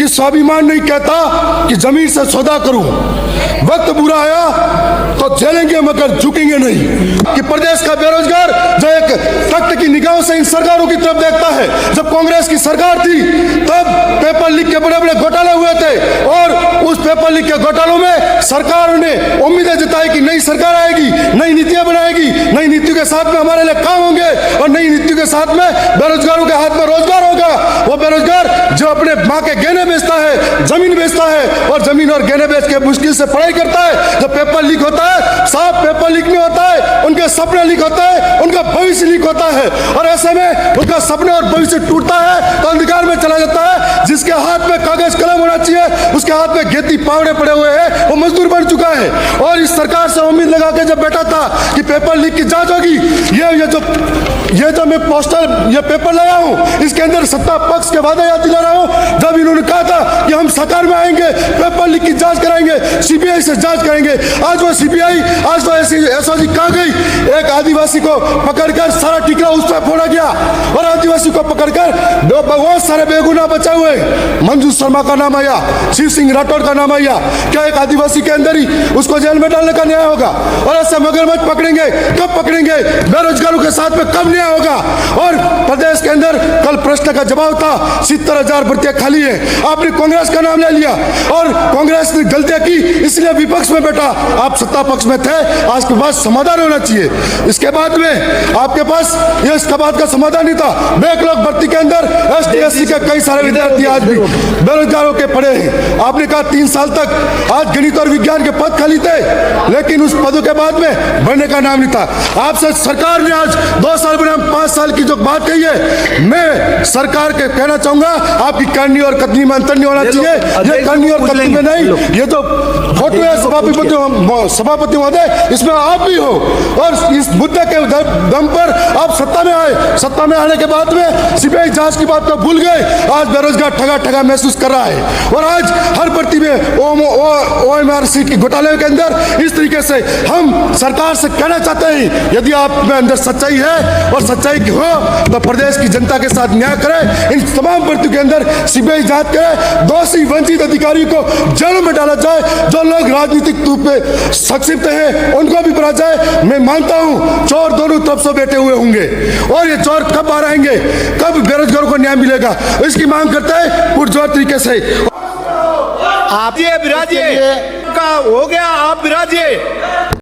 कि स्वाभिमान नहीं कहता कि जमीन से सौदा करूं। वक्त बुरा आया तो झेलेंगे मगर झुकेंगे नहीं। कि प्रदेश का बेरोजगार जो एक तख्त की निगाहों से इन सरकारों की तरफ देखता है। जब कांग्रेस की सरकार थी तब पेपर लीक के बड़े बड़े घोटाले हुए थे और उस पेपर लीक के घोटालों में सरकार ने उम्मीदें जताई कि नई सरकार आएगी, नई नीतियां बनाएगी, नई नीतियों के साथ में हमारे लिए काम होंगे और नई नीतियों के साथ में बेरोजगारों के हाथ में रोजगार होगा। वो बेरोजगार जो अपने माँ के गहने बेचता है, जमीन बेचता है और जमीन और गहने बेच के मुश्किल से पढ़ाई करता है, जब पेपर लीक होता है, साफ पेपर लीक नहीं होता है, उनके सपने लीक होता है, उनका भविष्य लीक होता है और ऐसे में उनका सपने और भविष्य टूटता है तो अंधकार में चला जाता है। जिसके हाथ में कागज कलम होना चाहिए उसके हाथ में खेती पावड़े पड़े हुए हैं, वो मजदूर बन चुका है। और इस सरकार से उम्मीद लगा के जब बैठा था कि पेपर लीक की जांच होगी, ये जो मैं पोस्टर ये पेपर लाया हूं इसके अंदर सत्ता पक्ष के वादे याद दिला रहा हूं। जब इन्होंने कहा था कि हम सरकार में आएंगे, पेपर लीक की जांच कराएंगे, सीबीआई से जांच करेंगे, आज वो सीबीआई, आज वो एसओजी कहां गई? एक आदिवासी को पकड़कर सारा टिकरा उस पर फोड़ा गया और आदिवासी को पकड़कर बहुत सारे बेगुनाह बचे हुए मंजू शर्मा का नाम आया, शिव सिंह राठौड़ का नाम आया। क्या एक आदिवासी के अंदर ही उसको जेल में डालने का न्याय होगा? और ऐसे मगरमच्छ पकड़ेंगे, कब पकड़ेंगे? बेरोजगारों के साथ में कब न्याय होगा? और प्रदेश के अंदर कल प्रश्न का जवाब था 70,000 भर्तियां खाली है, आपने कांग्रेस का नाम ले लिया और कांग्रेस ने गलतियां की इसलिए विपक्ष में बैठा। आप सत्ता पक्ष में थे, आज के पास समाधान होना चाहिए। इसके बाद में आपके पास ये इसका बात का समाधान नहीं था। बैकलॉग भर्ती के अंदर एसटी एससी के कई सारे विद्यार्थी आज भी बेरोजगारों के पड़े हैं। आपने कहा 3 साल तक आज गणित और विज्ञान के पद खाली थे, लेकिन उस पदों के बाद में बढ़ने का नाम नहीं था। आपसे सरकार ने आज 2 साल बनाम 5 साल की जो बात कही है, मैं सरकार के कहना चाहूंगा आपकी करनी और कतनी में अंतर नहीं होना चाहिए। ये करनी और कतनी में नहीं, ये जो फोटो है सभापति महोदय, इसमें आप भी हो और इस मुद्दे के दम पर आप सत्ता में आए। सत्ता में आने के बाद में सीबीआई जांच की बात को भूल गए। आज बेरोजगार ठगा ठगा महसूस कर रहा है और आज हर भर्ती में ओएमआर सीट के घोटाले के अंदर इस तरीके से हम सरकार से कहना चाहते हैं, यदि आप में अंदर सच्चाई है और सच्चाई की हो तो प्रदेश की जनता के साथ न्याय करें। इन तमाम भर्तियों के अंदर सीबीआई जांच करे, दोषी वंचित अधिकारियों को जेल में डाला जाए, जो लोग राजनीतिक रूप में संक्षिप्त हैं उनको भी पकड़ा जाए। मैं मानता हूं चोर दोनों तरफ से बैठे हुए होंगे और ये चोर कब बाहर आएंगे, कब बेरोजगारों को न्याय मिलेगा, इसकी मांग करते हैं पुरजोर तरीके से। आप ये विराजिए का हो गया, आप विराजिए।